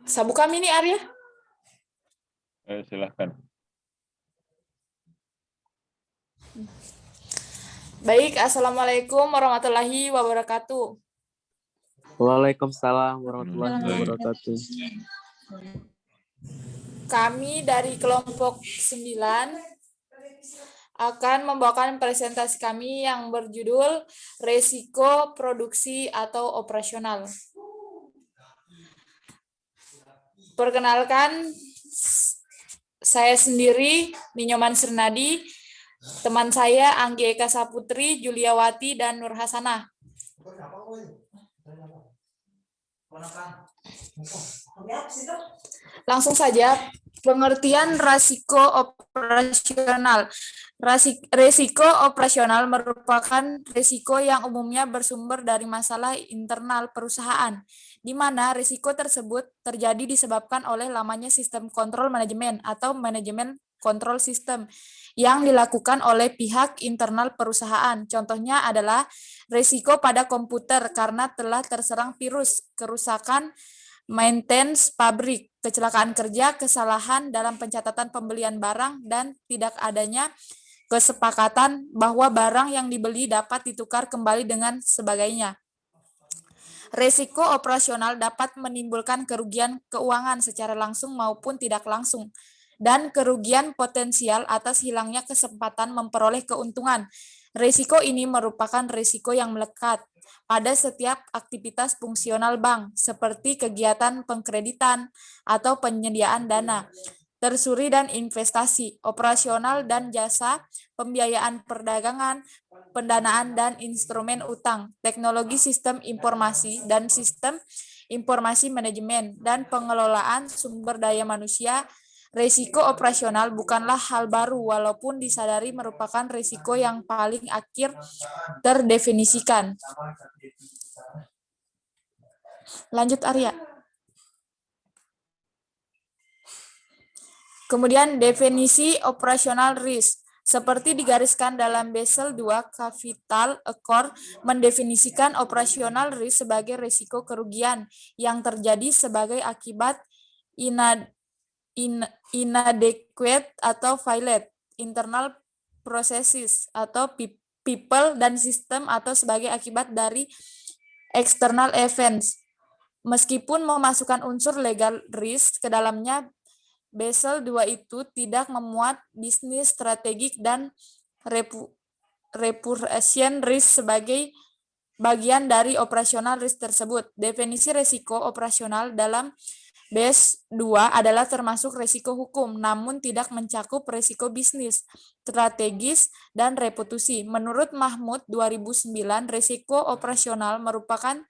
Sabu kami nih Arya. Silahkan. Baik, Assalamualaikum warahmatullahi wabarakatuh. Waalaikumsalam warahmatullahi wabarakatuh. Kami dari kelompok 9 akan membawakan presentasi kami yang berjudul Resiko Produksi atau Operasional. Perkenalkan, saya sendiri, Ninyoman Sernadi, teman saya Anggi Eka Saputri, Juliawati, dan Nur Hasanah. Langsung saja, pengertian resiko operasional. Resiko operasional merupakan resiko yang umumnya bersumber dari masalah internal perusahaan, di mana risiko tersebut terjadi disebabkan oleh lamanya sistem kontrol manajemen atau manajemen kontrol sistem yang dilakukan oleh pihak internal perusahaan. Contohnya adalah risiko pada komputer karena telah terserang virus, kerusakan maintenance pabrik, kecelakaan kerja, kesalahan dalam pencatatan pembelian barang, dan tidak adanya kesepakatan bahwa barang yang dibeli dapat ditukar kembali dengan sebagainya. Risiko operasional dapat menimbulkan kerugian keuangan secara langsung maupun tidak langsung, dan kerugian potensial atas hilangnya kesempatan memperoleh keuntungan. Risiko ini merupakan risiko yang melekat pada setiap aktivitas fungsional bank, seperti kegiatan pengkreditan atau penyediaan dana, tersuri dan investasi, operasional dan jasa, pembiayaan perdagangan, pendanaan dan instrumen utang, teknologi sistem informasi dan sistem informasi manajemen, dan pengelolaan sumber daya manusia. Risiko operasional bukanlah hal baru, walaupun disadari merupakan risiko yang paling akhir terdefinisikan. Lanjut Arya. Kemudian definisi operasional risk. Seperti digariskan dalam Basel II Capital Accord, mendefinisikan operasional risk sebagai risiko kerugian yang terjadi sebagai akibat inadequate atau violate internal processes atau people dan sistem, atau sebagai akibat dari external events. Meskipun memasukkan unsur legal risk ke dalamnya, Basel II itu tidak memuat bisnis strategik dan reputation risk sebagai bagian dari operasional risk tersebut. Definisi risiko operasional dalam BAS 2 adalah termasuk risiko hukum, namun tidak mencakup risiko bisnis, strategis, dan reputasi. Menurut Mahmud 2009, risiko operasional merupakan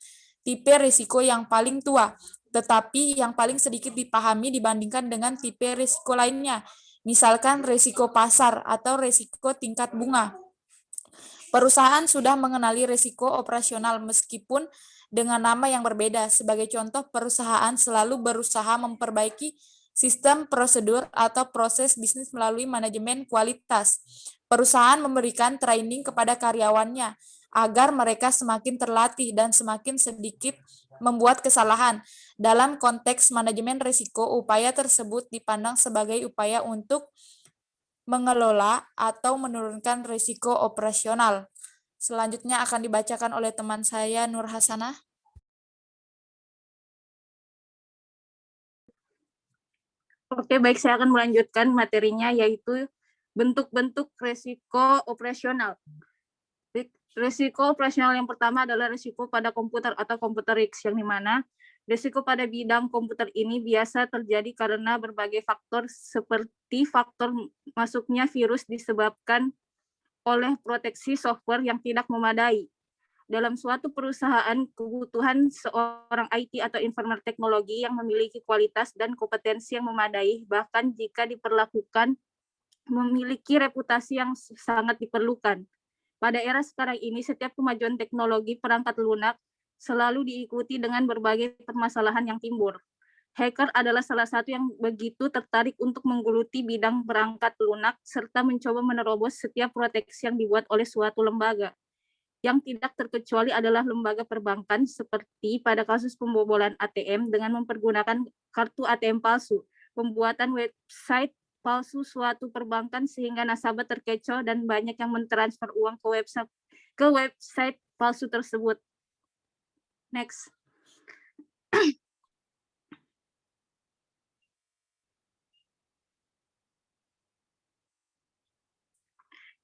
tipe risiko yang paling tua, tetapi yang paling sedikit dipahami dibandingkan dengan tipe risiko lainnya, misalkan risiko pasar atau risiko tingkat bunga. Perusahaan sudah mengenali risiko operasional meskipun dengan nama yang berbeda. Sebagai contoh, perusahaan selalu berusaha memperbaiki sistem, prosedur, atau proses bisnis melalui manajemen kualitas. Perusahaan memberikan training kepada karyawannya agar mereka semakin terlatih dan semakin sedikit membuat kesalahan. Dalam konteks manajemen risiko, upaya tersebut dipandang sebagai upaya untuk mengelola atau menurunkan risiko operasional. Selanjutnya akan dibacakan oleh teman saya, Nur Hasanah. Oke, baik, saya akan melanjutkan materinya, yaitu bentuk-bentuk risiko operasional. Risiko operasional yang pertama adalah risiko pada komputer atau computer risk, yang dimana risiko pada bidang komputer ini biasa terjadi karena berbagai faktor seperti faktor masuknya virus disebabkan oleh proteksi software yang tidak memadai. Dalam suatu perusahaan, kebutuhan seorang IT atau informer teknologi yang memiliki kualitas dan kompetensi yang memadai, bahkan jika diperlakukan, memiliki reputasi yang sangat diperlukan. Pada era sekarang ini, setiap kemajuan teknologi perangkat lunak selalu diikuti dengan berbagai permasalahan yang timbul. Hacker adalah salah satu yang begitu tertarik untuk menggeluti bidang perangkat lunak serta mencoba menerobos setiap proteksi yang dibuat oleh suatu lembaga. Yang tidak terkecuali adalah lembaga perbankan seperti pada kasus pembobolan ATM dengan mempergunakan kartu ATM palsu, pembuatan website palsu suatu perbankan sehingga nasabah terkecoh dan banyak yang mentransfer uang ke website palsu tersebut. Next.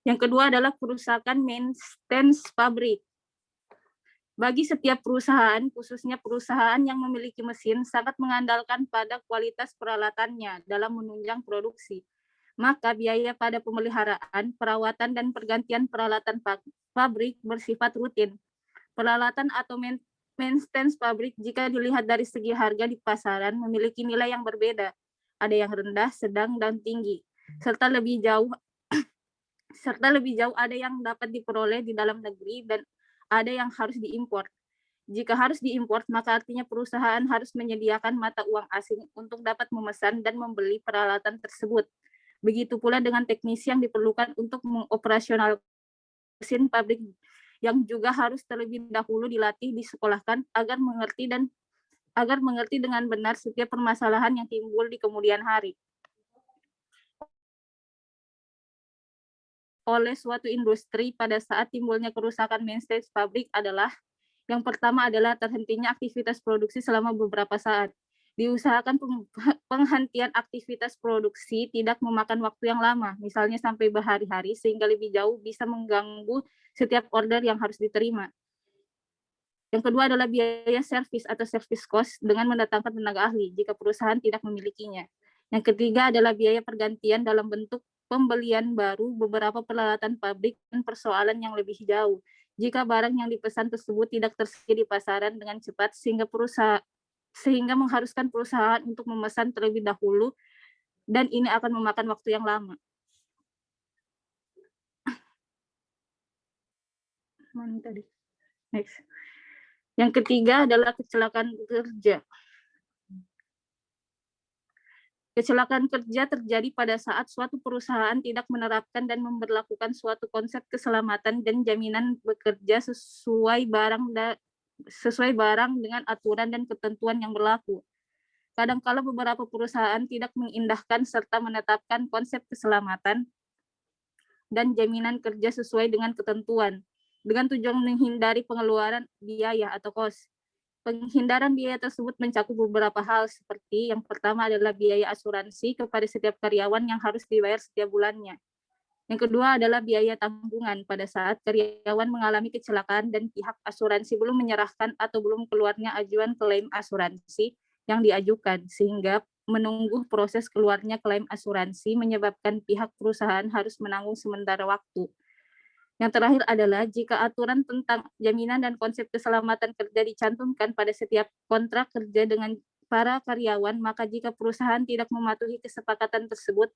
Yang kedua adalah kerusakan maintenance pabrik. Bagi setiap perusahaan, khususnya perusahaan yang memiliki mesin, sangat mengandalkan pada kualitas peralatannya dalam menunjang produksi. Maka biaya pada pemeliharaan, perawatan, dan pergantian peralatan pabrik bersifat rutin. Peralatan atau maintenance pabrik jika dilihat dari segi harga di pasaran memiliki nilai yang berbeda. Ada yang rendah, sedang, dan tinggi. Serta lebih jauh ada yang dapat diperoleh di dalam negeri dan ada yang harus diimpor. Jika harus diimpor, maka artinya perusahaan harus menyediakan mata uang asing untuk dapat memesan dan membeli peralatan tersebut. Begitu pula dengan teknisi yang diperlukan untuk mengoperasionalkan mesin pabrik yang juga harus terlebih dahulu dilatih, disekolahkan agar mengerti dengan benar setiap permasalahan yang timbul di kemudian hari. Oleh suatu industri pada saat timbulnya kerusakan maintenance pabrik adalah yang pertama adalah terhentinya aktivitas produksi selama beberapa saat. Diusahakan penghentian aktivitas produksi tidak memakan waktu yang lama, misalnya sampai berhari-hari sehingga lebih jauh bisa mengganggu setiap order yang harus diterima. Yang kedua adalah biaya servis atau service cost dengan mendatangkan tenaga ahli jika perusahaan tidak memilikinya. Yang ketiga adalah biaya pergantian dalam bentuk pembelian baru beberapa peralatan pabrik dan persoalan yang lebih jauh. Jika barang yang dipesan tersebut tidak tersedia di pasaran dengan cepat sehingga mengharuskan perusahaan untuk memesan terlebih dahulu dan ini akan memakan waktu yang lama. Mana tadi? Next. Yang ketiga adalah kecelakaan kerja. Kecelakaan kerja terjadi pada saat suatu perusahaan tidak menerapkan dan memberlakukan suatu konsep keselamatan dan jaminan bekerja sesuai barang dengan aturan dan ketentuan yang berlaku. Kadangkala beberapa perusahaan tidak mengindahkan serta menetapkan konsep keselamatan dan jaminan kerja sesuai dengan ketentuan, dengan tujuan menghindari pengeluaran biaya atau kos. Penghindaran biaya tersebut mencakup beberapa hal seperti yang pertama adalah biaya asuransi kepada setiap karyawan yang harus dibayar setiap bulannya. Yang kedua adalah biaya tanggungan pada saat karyawan mengalami kecelakaan dan pihak asuransi belum menyerahkan atau belum keluarnya ajuan klaim asuransi yang diajukan, sehingga menunggu proses keluarnya klaim asuransi menyebabkan pihak perusahaan harus menanggung sementara waktu. Yang terakhir adalah jika aturan tentang jaminan dan konsep keselamatan kerja dicantumkan pada setiap kontrak kerja dengan para karyawan, maka jika perusahaan tidak mematuhi kesepakatan tersebut,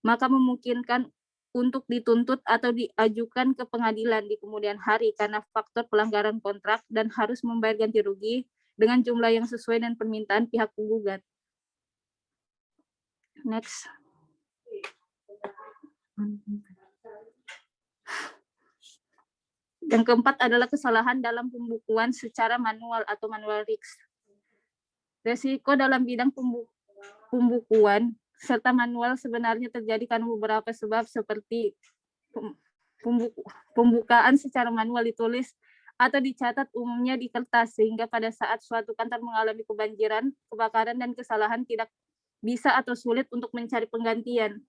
maka memungkinkan untuk dituntut atau diajukan ke pengadilan di kemudian hari karena faktor pelanggaran kontrak dan harus membayar ganti rugi dengan jumlah yang sesuai dengan permintaan pihak penggugat. Next. Yang keempat adalah kesalahan dalam pembukuan secara manual atau manual risk. Resiko dalam bidang pembukuan serta manual sebenarnya terjadi karena beberapa sebab seperti pembukaan secara manual ditulis atau dicatat umumnya di kertas sehingga pada saat suatu kantor mengalami kebanjiran, kebakaran, dan kesalahan tidak bisa atau sulit untuk mencari penggantian.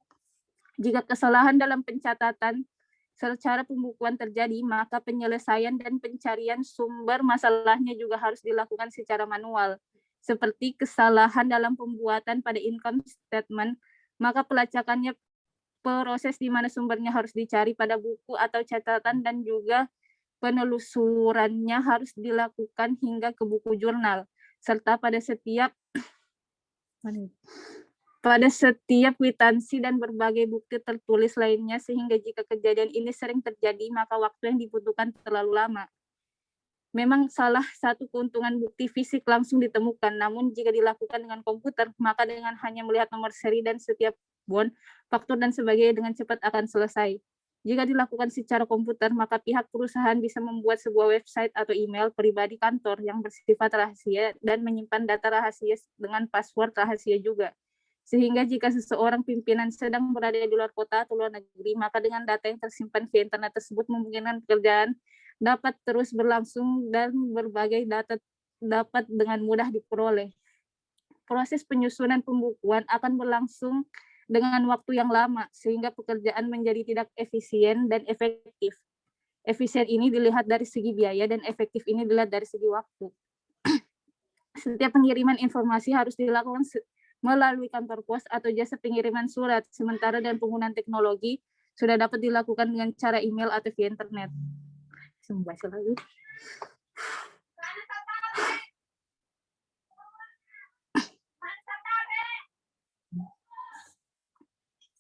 Jika kesalahan dalam pencatatan secara pembukuan terjadi, maka penyelesaian dan pencarian sumber masalahnya juga harus dilakukan secara manual. Seperti kesalahan dalam pembuatan pada income statement, maka pelacakannya proses di mana sumbernya harus dicari pada buku atau catatan dan juga penelusurannya harus dilakukan hingga ke buku jurnal. Serta pada setiap kwitansi dan berbagai bukti tertulis lainnya sehingga jika kejadian ini sering terjadi maka waktu yang dibutuhkan terlalu lama. Memang salah satu keuntungan bukti fisik langsung ditemukan, namun jika dilakukan dengan komputer, maka dengan hanya melihat nomor seri dan setiap bon, faktur dan sebagainya dengan cepat akan selesai. Jika dilakukan secara komputer, maka pihak perusahaan bisa membuat sebuah website atau email pribadi kantor yang bersifat rahasia dan menyimpan data rahasia dengan password rahasia juga. Sehingga jika seseorang pimpinan sedang berada di luar kota atau luar negeri, maka dengan data yang tersimpan di internet tersebut memungkinkan pekerjaan dapat terus berlangsung dan berbagai data dapat dengan mudah diperoleh. Proses penyusunan pembukuan akan berlangsung dengan waktu yang lama, sehingga pekerjaan menjadi tidak efisien dan efektif. Efisien ini dilihat dari segi biaya dan efektif ini dilihat dari segi waktu. Setiap pengiriman informasi harus dilakukan melalui kantor pos atau jasa pengiriman surat, sementara dan penggunaan teknologi sudah dapat dilakukan dengan cara email atau via internet. Membaca lagi.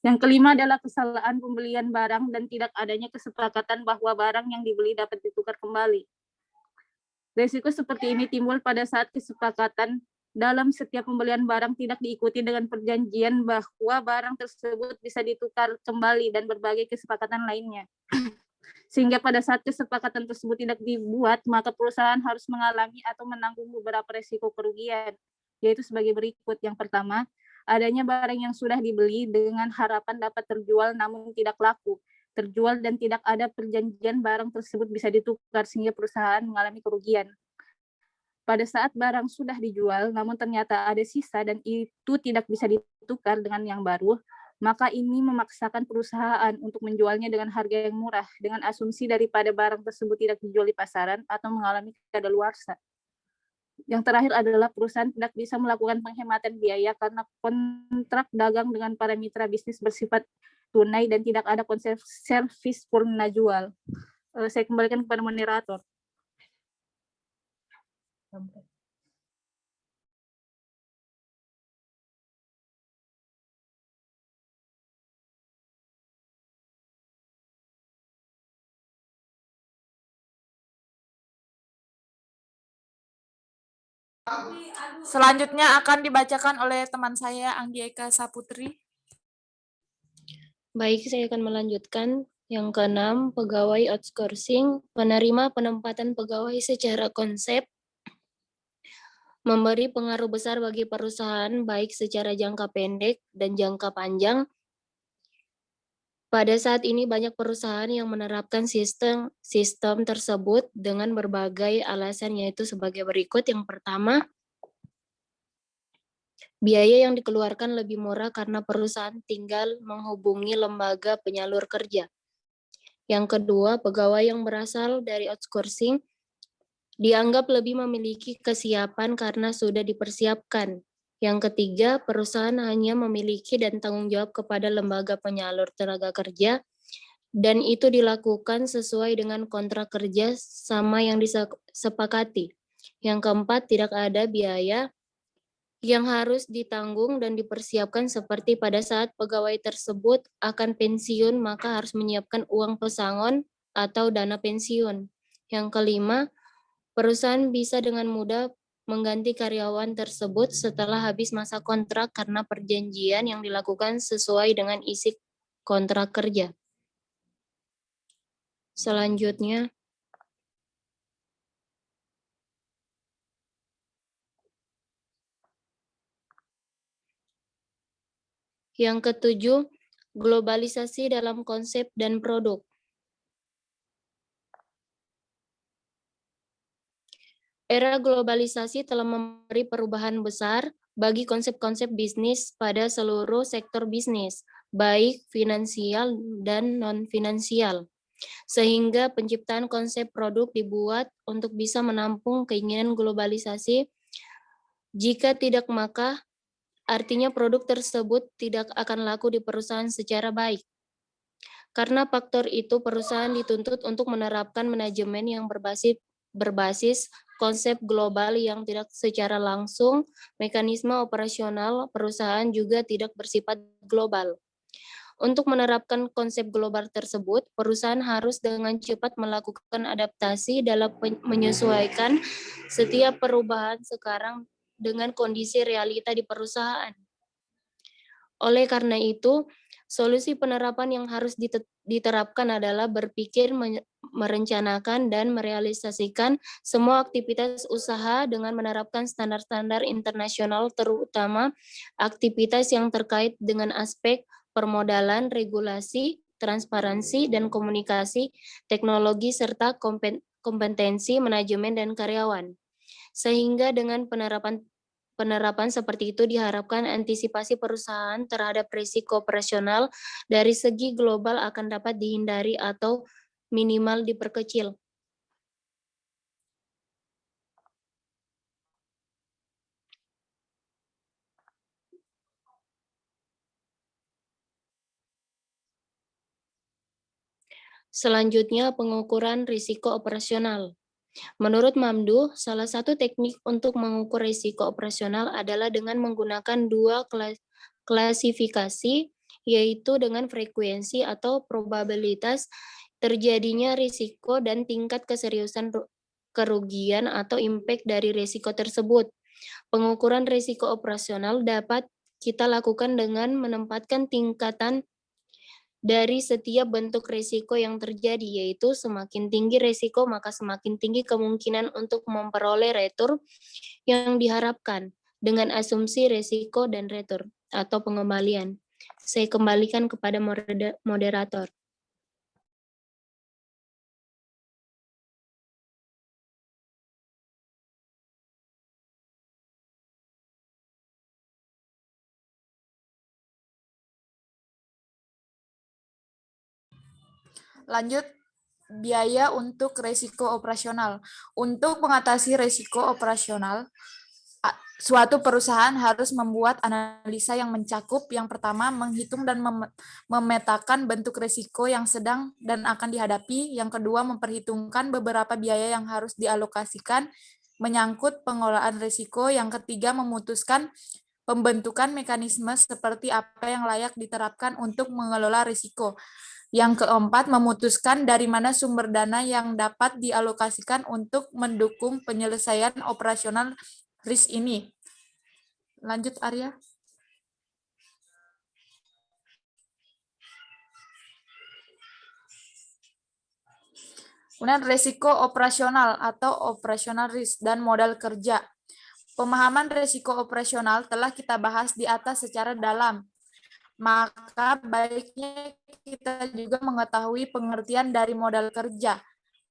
Yang kelima adalah kesalahan pembelian barang dan tidak adanya kesepakatan bahwa barang yang dibeli dapat ditukar kembali. Risiko seperti ini timbul pada saat kesepakatan dalam setiap pembelian barang tidak diikuti dengan perjanjian bahwa barang tersebut bisa ditukar kembali dan berbagai kesepakatan lainnya. Sehingga pada saat kesepakatan tersebut tidak dibuat, maka perusahaan harus mengalami atau menanggung beberapa risiko kerugian, yaitu sebagai berikut. Yang pertama, adanya barang yang sudah dibeli dengan harapan dapat terjual namun tidak laku, terjual dan tidak ada perjanjian barang tersebut bisa ditukar sehingga perusahaan mengalami kerugian. Pada saat barang sudah dijual namun ternyata ada sisa dan itu tidak bisa ditukar dengan yang baru, maka ini memaksakan perusahaan untuk menjualnya dengan harga yang murah dengan asumsi daripada barang tersebut tidak dijual di pasaran atau mengalami kadaluarsa. Yang terakhir adalah perusahaan tidak bisa melakukan penghematan biaya karena kontrak dagang dengan para mitra bisnis bersifat tunai dan tidak ada konsep servis purna jual. Saya kembalikan kepada moderator. Selanjutnya akan dibacakan oleh teman saya Anggi Eka Saputri. Baik, saya akan melanjutkan. Yang keenam, pegawai outsourcing, penerima penempatan pegawai secara konsep, memberi pengaruh besar bagi perusahaan baik secara jangka pendek dan jangka panjang. Pada saat ini banyak perusahaan yang menerapkan sistem tersebut dengan berbagai alasan, yaitu sebagai berikut. Yang pertama, biaya yang dikeluarkan lebih murah karena perusahaan tinggal menghubungi lembaga penyalur kerja. Yang kedua, pegawai yang berasal dari outsourcing dianggap lebih memiliki kesiapan karena sudah dipersiapkan. Yang ketiga, perusahaan hanya memiliki dan tanggung jawab kepada lembaga penyalur tenaga kerja, dan itu dilakukan sesuai dengan kontrak kerja sama yang disepakati. Yang keempat, tidak ada biaya yang harus ditanggung dan dipersiapkan seperti pada saat pegawai tersebut akan pensiun, maka harus menyiapkan uang pesangon atau dana pensiun. Yang kelima, perusahaan bisa dengan mudah mengganti karyawan tersebut setelah habis masa kontrak karena perjanjian yang dilakukan sesuai dengan isi kontrak kerja. Selanjutnya, yang ketujuh, globalisasi dalam konsep dan produk. Era globalisasi telah memberi perubahan besar bagi konsep-konsep bisnis pada seluruh sektor bisnis, baik finansial dan non-finansial, sehingga penciptaan konsep produk dibuat untuk bisa menampung keinginan globalisasi. Jika tidak, maka artinya produk tersebut tidak akan laku di perusahaan secara baik. Karena faktor itu, perusahaan dituntut untuk menerapkan manajemen yang berbasis konsep global yang tidak secara langsung. Mekanisme operasional perusahaan juga tidak bersifat global. Untuk menerapkan konsep global tersebut, perusahaan harus dengan cepat melakukan adaptasi dalam menyesuaikan setiap perubahan sekarang dengan kondisi realita di perusahaan. Oleh karena itu, solusi penerapan yang harus diterapkan adalah berpikir, merencanakan, dan merealisasikan semua aktivitas usaha dengan menerapkan standar-standar internasional, terutama aktivitas yang terkait dengan aspek permodalan, regulasi, transparansi, dan komunikasi, teknologi, serta kompetensi manajemen dan karyawan. Sehingga dengan penerapan seperti itu diharapkan antisipasi perusahaan terhadap risiko operasional dari segi global akan dapat dihindari atau minimal diperkecil. Selanjutnya, pengukuran risiko operasional. Menurut Mamdu, salah satu teknik untuk mengukur risiko operasional adalah dengan menggunakan dua klasifikasi, yaitu dengan frekuensi atau probabilitas terjadinya risiko dan tingkat keseriusan kerugian atau impact dari risiko tersebut. Pengukuran risiko operasional dapat kita lakukan dengan menempatkan tingkatan dari setiap bentuk risiko yang terjadi, yaitu semakin tinggi risiko maka semakin tinggi kemungkinan untuk memperoleh return yang diharapkan dengan asumsi risiko dan return atau pengembalian. Saya kembalikan kepada moderator. Lanjut, biaya untuk risiko operasional. Untuk mengatasi risiko operasional, suatu perusahaan harus membuat analisa yang mencakup, yang pertama, menghitung dan memetakan bentuk risiko yang sedang dan akan dihadapi. Yang kedua, memperhitungkan beberapa biaya yang harus dialokasikan menyangkut pengelolaan risiko. Yang ketiga, memutuskan pembentukan mekanisme seperti apa yang layak diterapkan untuk mengelola risiko. Yang keempat, memutuskan dari mana sumber dana yang dapat dialokasikan untuk mendukung penyelesaian operasional risk ini. Lanjut, Arya. Kemudian risiko operasional atau operational risk dan modal kerja. Pemahaman risiko operasional telah kita bahas di atas secara dalam. Maka baiknya kita juga mengetahui pengertian dari modal kerja.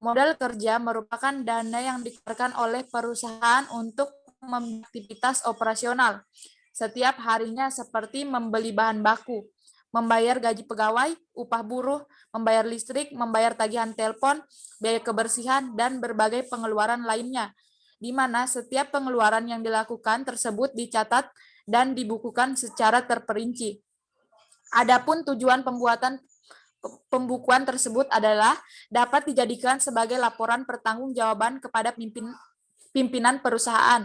Modal kerja merupakan dana yang dikeluarkan oleh perusahaan untuk aktivitas operasional setiap harinya, seperti membeli bahan baku, membayar gaji pegawai, upah buruh, membayar listrik, membayar tagihan telepon, biaya kebersihan, dan berbagai pengeluaran lainnya, di mana setiap pengeluaran yang dilakukan tersebut dicatat dan dibukukan secara terperinci. Adapun tujuan pembukuan tersebut adalah dapat dijadikan sebagai laporan pertanggungjawaban kepada pimpinan perusahaan.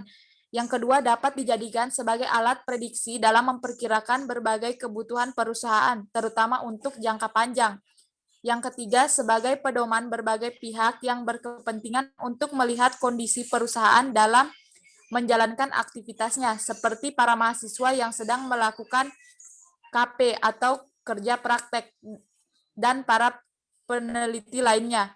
Yang kedua, dapat dijadikan sebagai alat prediksi dalam memperkirakan berbagai kebutuhan perusahaan, terutama untuk jangka panjang. Yang ketiga, sebagai pedoman berbagai pihak yang berkepentingan untuk melihat kondisi perusahaan dalam menjalankan aktivitasnya, seperti para mahasiswa yang sedang melakukan KP atau kerja praktek, dan para peneliti lainnya.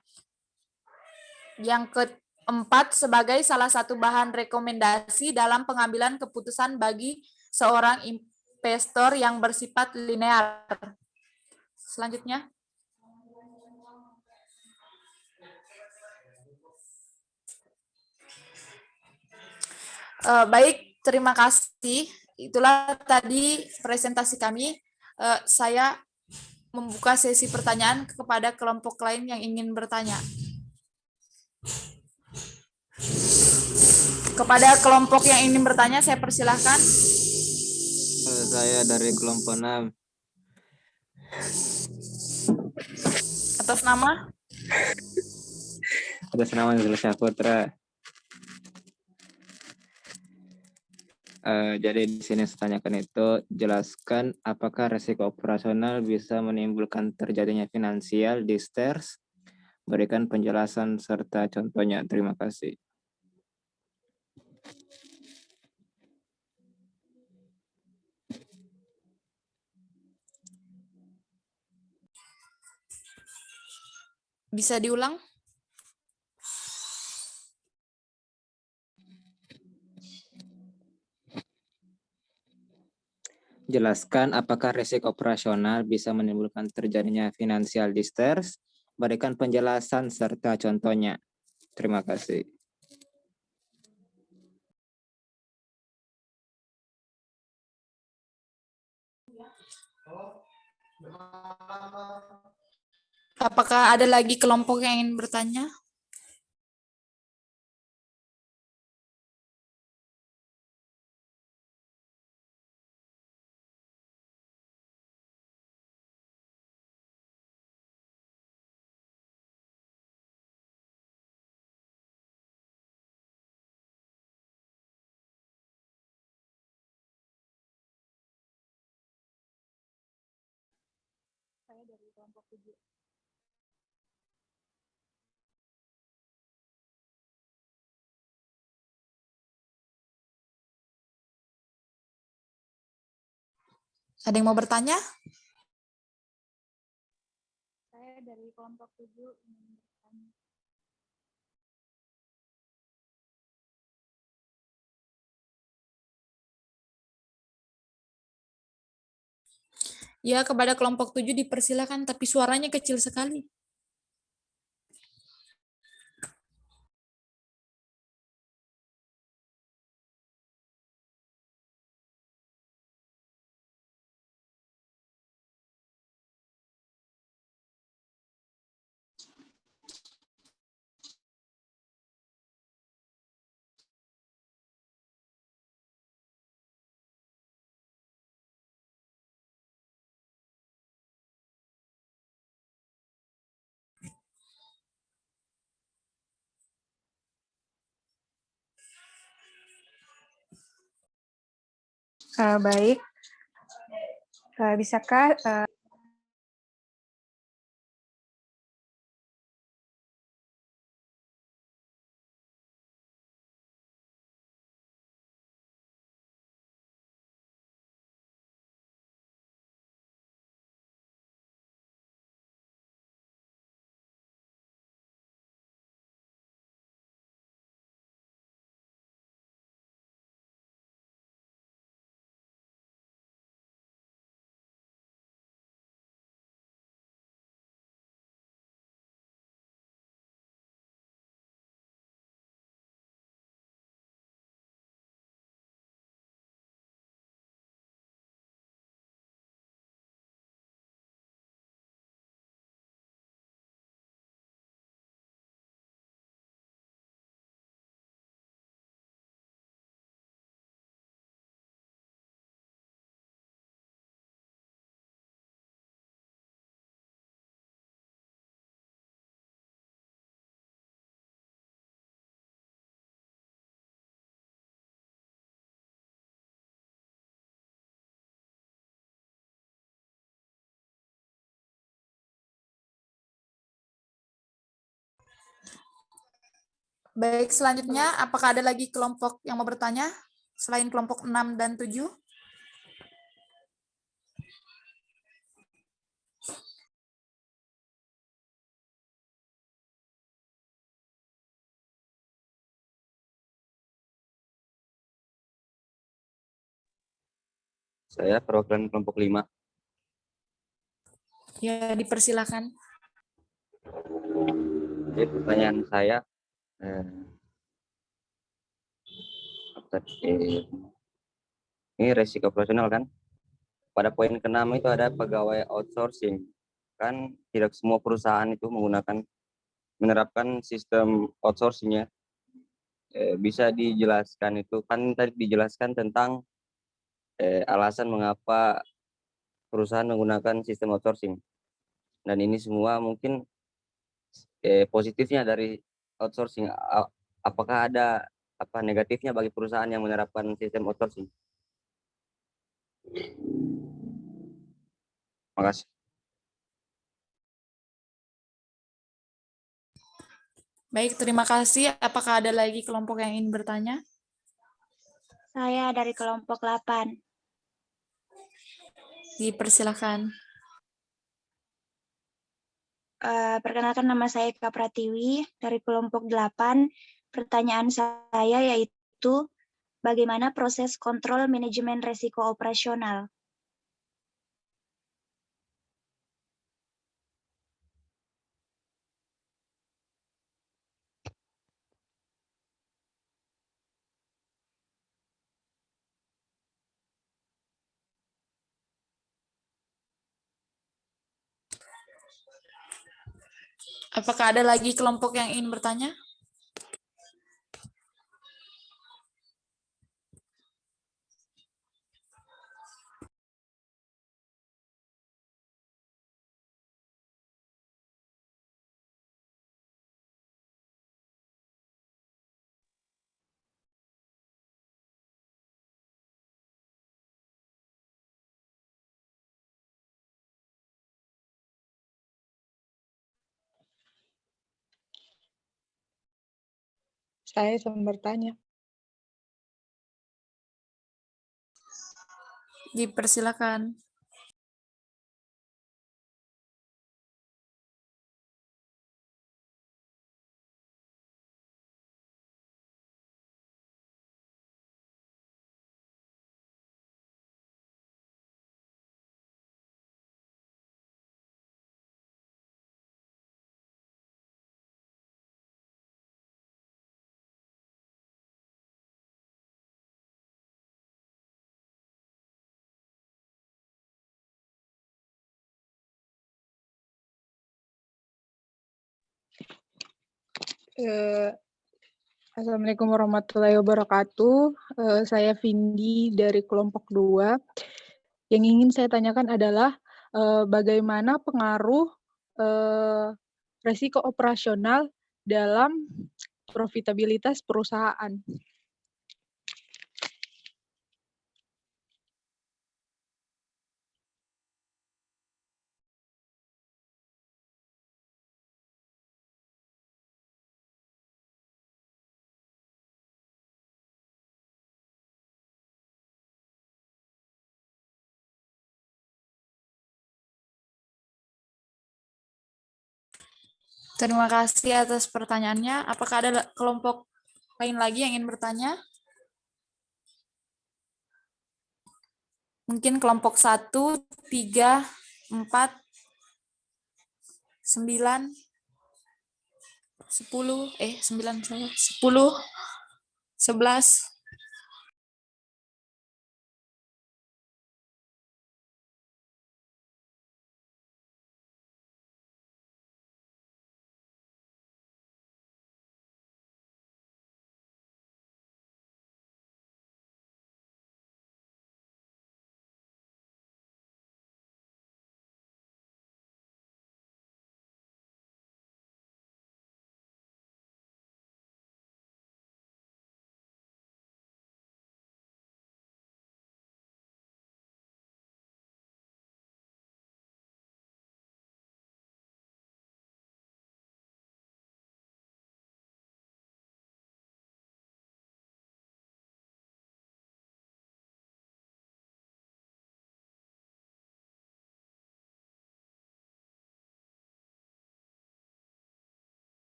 Yang keempat, sebagai salah satu bahan rekomendasi dalam pengambilan keputusan bagi seorang investor yang bersifat linear. Selanjutnya. Baik, terima kasih. Itulah tadi presentasi kami. Saya membuka sesi pertanyaan kepada kelompok lain yang ingin bertanya. Kepada kelompok yang ingin bertanya, saya persilahkan. Saya dari kelompok 6. Atas nama? Atas nama Zulfa Putra. Jadi di sini saya tanyakan itu, jelaskan apakah resiko operasional bisa menimbulkan terjadinya financial distress. Berikan penjelasan serta contohnya. Terima kasih. Bisa diulang? Jelaskan apakah risiko operasional bisa menimbulkan terjadinya financial distress. Berikan penjelasan serta contohnya. Terima kasih. Apakah ada lagi kelompok yang ingin bertanya? Saya dari kelompok 7. Ada yang mau bertanya? Saya dari kelompok 7 ingin bertanya. Ya, kepada kelompok 7 dipersilakan, tapi suaranya kecil sekali. Baik, bisakah Baik, selanjutnya apakah ada lagi kelompok yang mau bertanya selain kelompok 6 dan 7? Saya perwakilan kelompok 5. Ya, dipersilakan. Jadi pertanyaan saya, ini resiko operasional kan? Pada poin ke-6 itu ada pegawai outsourcing. Kan tidak semua perusahaan itu menerapkan sistem outsourcingnya. Bisa dijelaskan itu, kan tadi dijelaskan tentang alasan mengapa perusahaan menggunakan sistem outsourcing. Dan ini semua mungkin positifnya dari outsourcing. Apakah ada apa negatifnya bagi perusahaan yang menerapkan sistem outsourcing? Makasih. Baik, terima kasih. Apakah ada lagi kelompok yang ingin bertanya? Saya dari kelompok 8. Dipersilakan. Perkenalkan, nama saya Kak Pratiwi dari kelompok 8. Pertanyaan saya yaitu bagaimana proses kontrol manajemen risiko operasional? Apakah ada lagi kelompok yang ingin bertanya? Saya sedang bertanya. Dipersilakan. Assalamualaikum warahmatullahi wabarakatuh. Saya Vindi dari kelompok 2. Yang ingin saya tanyakan adalah bagaimana pengaruh resiko operasional dalam profitabilitas perusahaan. Terima kasih atas pertanyaannya. Apakah ada kelompok lain lagi yang ingin bertanya? Mungkin kelompok 1, 3, 4, 9, 10, 9 saya, 10, 11.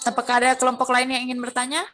Apakah ada kelompok lain yang ingin bertanya?